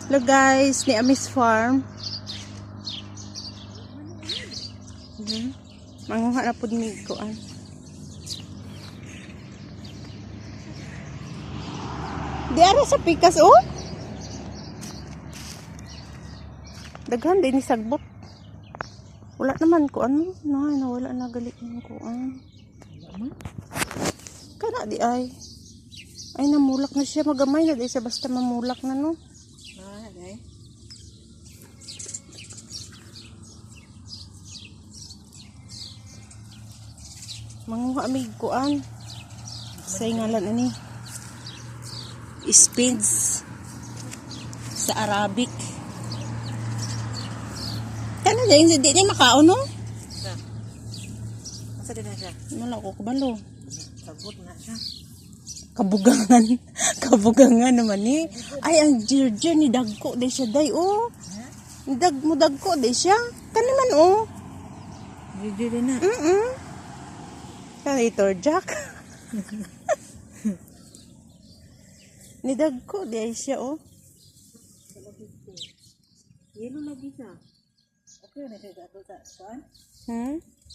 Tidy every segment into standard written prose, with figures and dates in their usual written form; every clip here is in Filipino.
Hello guys, ni Amis Farm. Manguha na pud ni kuan. Di ara sa pikas oh. Daghan din ni sagbot. Wala naman kuan mo. Nawala na gali ng kuan. Kana di ay. Ay namulak na siya, magamay na di siya basta mamulak na no. Ay. Manguha amig kuan. Say ngalan ani. Spades sa Arabic. Kana din di ni makaon no? Asa din na siya? Wala ko kabalo. Sabot na siya. Kabugangan. Kabugangan naman ni. Ay ang ginger ni dagko di siya day oh. Mo dagko di siya. Kani man oh. Hindi din na. Kani Jack. Ni dagko di siya oh. Yelo lagi siya. Okay na siya gabo sa saan?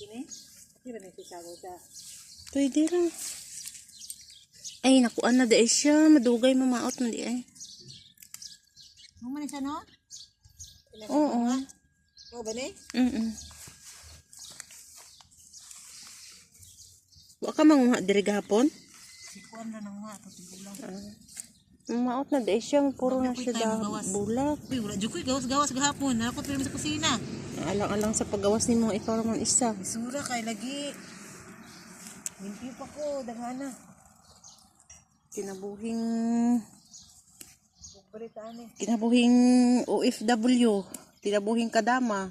Kini? Okay na siya gabo sa. Pwede lang. Ay, nakuan na di siya. Madugay mamaot mo di ay. Mo man siya no? Oo. Oo ba ni? Wa ka manguha diri gahapon? Sikuan na nang mga tutulang. Mamaot na di siya. Puro na siya bulak. Uy, wala jukoy gawas-gawas gahapon. Nakot pa sa kusina. Alang-alang sa paggawas ni mo, ikaw naman isa. Sura kay lagi. Limpyo pa ko, dagana. Kinabuhing OFW, kinabuhing kadama.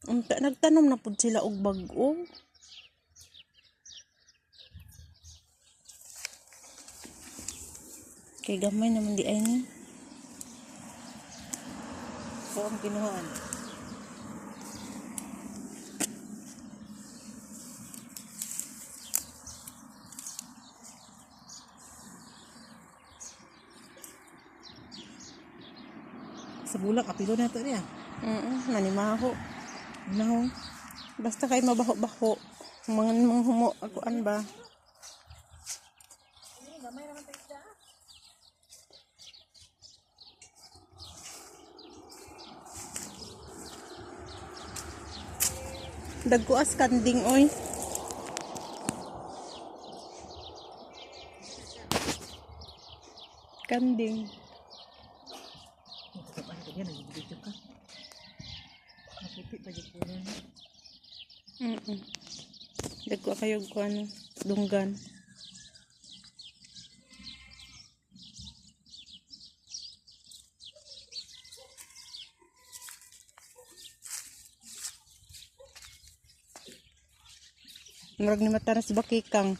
Nagtanom na pud sila og bag-o. Kay gamay naman di ay ni. So, ang kinuhaan. Sa bulak, apilo na ito niya. Nanimaho. Ano? Basta kay mabaho-baho. Mga humo, akuan ba? Dagko as kanding oy. Kanding. Dagko kayo ko ano, dunggan. Murag ni mata na si Bakikang.